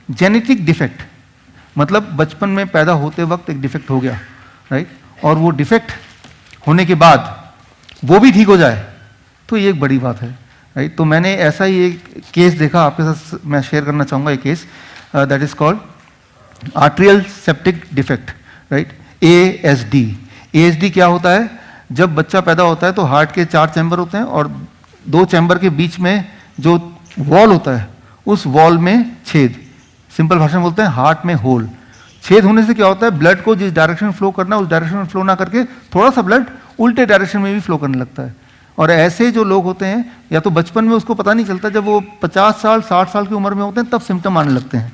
Genetic defect मतलब बचपन में पैदा होते वक्त एक डिफेक्ट हो गया, राइट, और वो डिफेक्ट होने के बाद वो भी ठीक हो जाए, तो ये एक बड़ी बात है, राइट। तो मैंने ऐसा ही एक केस देखा, आपके साथ मैं शेयर करना चाहूँगा एक case, that is called atrial septic defect, right, ASD। ASD क्या होता है? जब बच्चा पैदा होता है तो हार्ट के 4 चैम्बर होते हैं और 2 चैम्बर के बीच में जो वॉल होता है उस वॉल में छेद, सिंपल भाषा में बोलते हैं हार्ट में होल। छेद होने से क्या होता है, ब्लड को जिस डायरेक्शन में फ्लो करना है उस डायरेक्शन में फ्लो ना करके थोड़ा सा ब्लड उल्टे डायरेक्शन में भी फ्लो करने लगता है। और ऐसे जो लोग होते हैं या तो बचपन में उसको पता नहीं चलता, जब वो 50 साल 60 साल की उम्र में होते हैं तब सिम्टम आने लगते हैं।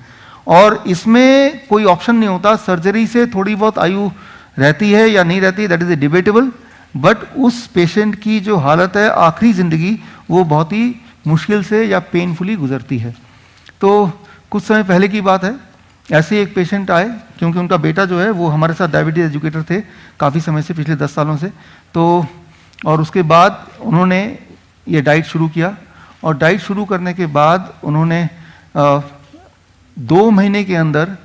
और इसमें कोई ऑप्शन नहीं होता, सर्जरी से थोड़ी बहुत आयु रहती है या नहीं रहती, that is a debatable, but उस पेशेंट की जो हालत है आखिरी जिंदगी वो बहुत ही मुश्किल से या पेनफुली गुजरती है। तो कुछ समय पहले की बात है, ऐसे एक पेशेंट आए, क्योंकि उनका बेटा जो है वो हमारे साथ डायबिटीज एजुकेटर थे काफ़ी समय से, पिछले 10 सालों से। तो और उसके बाद उन्होंने ये डाइट शुरू किया, और डाइट शुरू करने के बाद उन्होंने 2 महीने के अंदर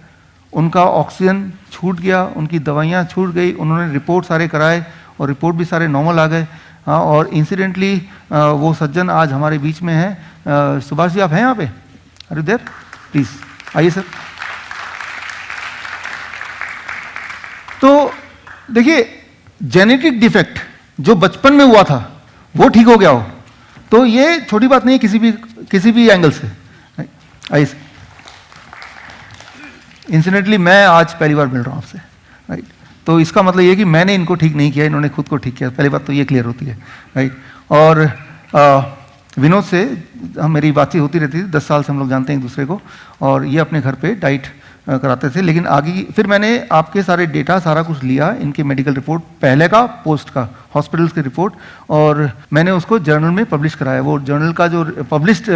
उनका ऑक्सीजन छूट गया, उनकी दवाइयाँ छूट गई, उन्होंने रिपोर्ट सारे कराए और रिपोर्ट भी सारे नॉर्मल आ गए। हाँ, और इंसिडेंटली वो सज्जन आज हमारे बीच में हैं। सुभाष जी, आप हैं यहाँ पे? अरे देर, प्लीज आइए सर। तो देखिए, जेनेटिक डिफेक्ट जो बचपन में हुआ था वो ठीक हो गया हो, तो ये छोटी बात नहीं है किसी भी एंगल से। आइए सर। इंसिडेंटली मैं आज पहली बार मिल रहा हूँ आपसे, राइट। तो इसका मतलब ये कि मैंने इनको ठीक नहीं किया, इन्होंने खुद को ठीक किया, पहली बात तो ये क्लियर होती है, राइट। और विनोद से मेरी बातचीत होती रहती थी, 10 साल से हम लोग जानते हैं एक दूसरे को, और ये अपने घर पे डाइट कराते थे। लेकिन आगे फिर मैंने आपके सारे डेटा सारा कुछ लिया, इनके मेडिकल रिपोर्ट पहले का, पोस्ट का, हॉस्पिटल्स की रिपोर्ट, और मैंने उसको जर्नल में पब्लिश कराया। वो जर्नल का जो पब्लिश्ड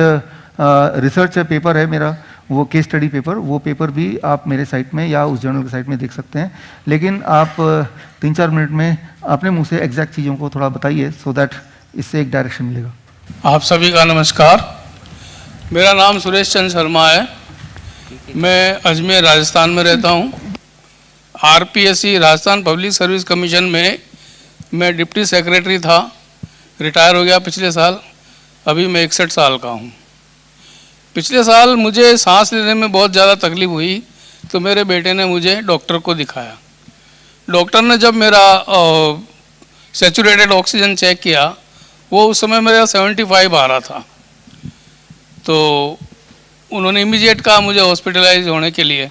रिसर्च पेपर है मेरा, वो केस स्टडी पेपर, वो पेपर भी आप मेरे साइट में या उस जर्नल की साइट में देख सकते हैं। लेकिन आप 3-4 मिनट में अपने मुंह से एग्जैक्ट चीज़ों को थोड़ा बताइए, सो दैट इससे एक डायरेक्शन मिलेगा। आप सभी का नमस्कार। मेरा नाम सुरेश चंद्र शर्मा है। मैं अजमेर राजस्थान में रहता हूँ। RPSC Rajasthan public service commission में मैं डिप्टी सेक्रेटरी था, रिटायर हो गया पिछले साल। अभी मैं 61 साल का हूँ। पिछले साल मुझे सांस लेने में बहुत ज़्यादा तकलीफ हुई, तो मेरे बेटे ने मुझे डॉक्टर को दिखाया। डॉक्टर ने जब मेरा सैचुरेटेड ऑक्सीजन चेक किया, वो उस समय मेरा 75 आ रहा था। तो उन्होंने इमीडिएट कहा मुझे हॉस्पिटलाइज होने के लिए।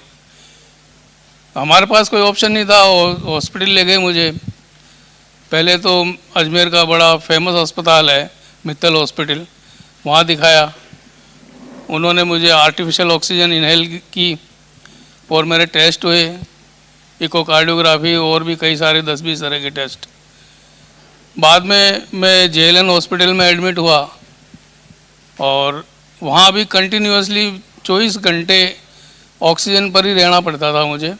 हमारे पास कोई ऑप्शन नहीं था, हॉस्पिटल ले गए मुझे। पहले तो अजमेर का बड़ा फेमस अस्पताल है मित्तल हॉस्पिटल, वहाँ दिखाया। उन्होंने मुझे आर्टिफिशियल ऑक्सीजन इनहेल की और मेरे टेस्ट हुए, इकोकार्डियोग्राफी और भी कई सारे 10-20 तरह के टेस्ट। बाद में मैं JLN हॉस्पिटल में एडमिट हुआ और वहाँ भी कंटिन्यूसली 24 घंटे ऑक्सीजन पर ही रहना पड़ता था मुझे।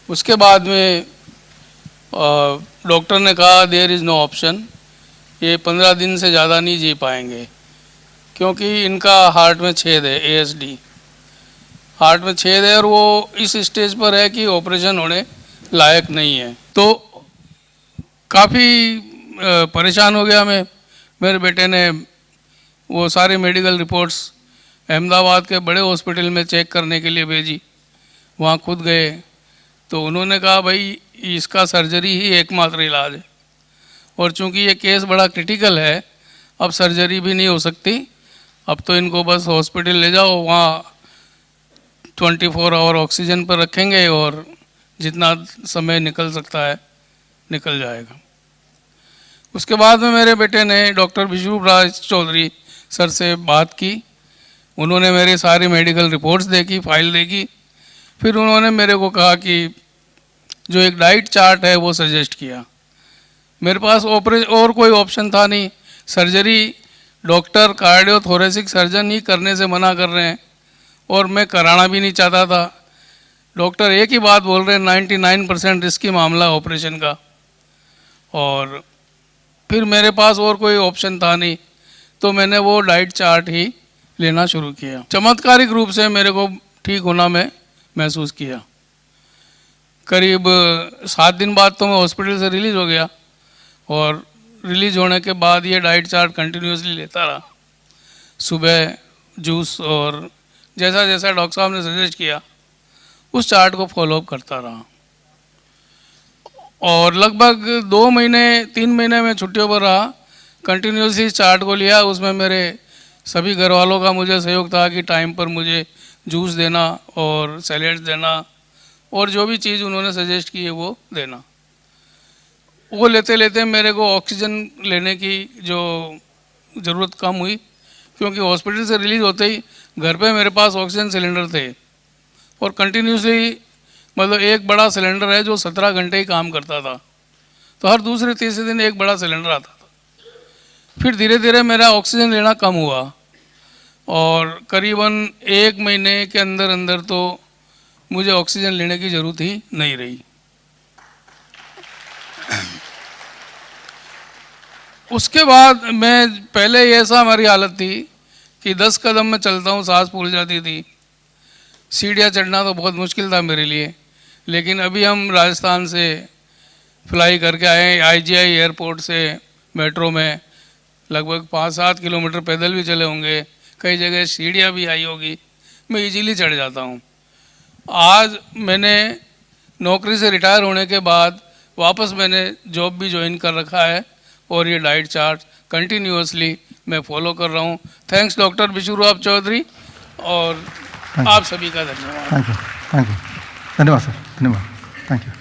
उसके बाद में डॉक्टर ने कहा देयर इज़ नो ऑप्शन, ये 15 दिन से ज़्यादा नहीं जी पाएंगे, क्योंकि इनका हार्ट में छेद है, ASD हार्ट में छेद है और वो इस स्टेज पर है कि ऑपरेशन होने लायक नहीं है। तो काफ़ी परेशान हो गया मैं। मेरे बेटे ने वो सारी मेडिकल रिपोर्ट्स अहमदाबाद के बड़े हॉस्पिटल में चेक करने के लिए भेजी। वहाँ खुद गए तो उन्होंने कहा भाई इसका सर्जरी ही एकमात्र इलाज है, और चूंकि ये केस बड़ा क्रिटिकल है अब सर्जरी भी नहीं हो सकती, अब तो इनको बस हॉस्पिटल ले जाओ, वहाँ 24 आवर ऑक्सीजन पर रखेंगे और जितना समय निकल सकता है निकल जाएगा। उसके बाद में मेरे बेटे ने डॉक्टर विष्णुराज चौधरी सर से बात की। उन्होंने मेरी सारी मेडिकल रिपोर्ट्स देखी, फाइल देखी। फिर उन्होंने मेरे को कहा कि जो एक डाइट चार्ट है वो सजेस्ट किया। मेरे पास और कोई ऑप्शन था नहीं। सर्जरी डॉक्टर कार्डियोथोरेसिक सर्जन ही करने से मना कर रहे हैं और मैं कराना भी नहीं चाहता था। डॉक्टर एक ही बात बोल रहे हैं 99% रिस्की मामला ऑपरेशन का, और फिर मेरे पास और कोई ऑप्शन था नहीं, तो मैंने वो डाइट चार्ट ही लेना शुरू किया। चमत्कारिक रूप से मेरे को ठीक होना मैं महसूस किया। करीब 7 दिन बाद तो मैं हॉस्पिटल से रिलीज़ हो गया, और रिलीज़ होने के बाद ये डाइट चार्ट कंटिन्यूसली लेता रहा। सुबह जूस और जैसा जैसा डॉक्टर साहब ने सजेस्ट किया उस चार्ट को फॉलोअप करता रहा, और लगभग 2 महीने 3 महीने में छुट्टियों पर रहा। कंटिन्यूसली चार्ट को लिया, उसमें मेरे सभी घर वालों का मुझे सहयोग था कि टाइम पर मुझे जूस देना और सैलेड्स देना और जो भी चीज़ उन्होंने सजेस्ट की है वो देना। वो लेते लेते मेरे को ऑक्सीजन लेने की जो ज़रूरत कम हुई, क्योंकि हॉस्पिटल से रिलीज़ होते ही घर पे मेरे पास ऑक्सीजन सिलेंडर थे, और कंटिन्यूसली मतलब एक बड़ा सिलेंडर है जो 17 घंटे ही काम करता था, तो हर दूसरे तीसरे दिन एक बड़ा सिलेंडर आता था। फिर धीरे धीरे मेरा ऑक्सीजन लेना कम हुआ, और करीबन 1 महीने के अंदर अंदर तो मुझे ऑक्सीजन लेने की ज़रूरत ही नहीं रही। उसके बाद मैं पहले ऐसा हमारी हालत थी कि 10 कदम में चलता हूँ सांस फूल जाती थी, सीढ़ियाँ चढ़ना तो बहुत मुश्किल था मेरे लिए। लेकिन अभी हम राजस्थान से फ्लाई करके आए, IGI एयरपोर्ट से मेट्रो में लगभग 5-7 किलोमीटर पैदल भी चले होंगे, कई जगह सीढ़ियाँ भी आई होगी, मैं इजीली चढ़ जाता हूँ। आज मैंने नौकरी से रिटायर होने के बाद वापस मैंने जॉब भी ज्वाइन कर रखा है, और ये डाइट चार्ट कंटिन्यूअसली मैं फॉलो कर रहा हूँ। थैंक्स डॉक्टर बिशुराव चौधरी, और आप सभी का धन्यवाद। थैंक यू, धन्यवाद सर, धन्यवाद, थैंक यू।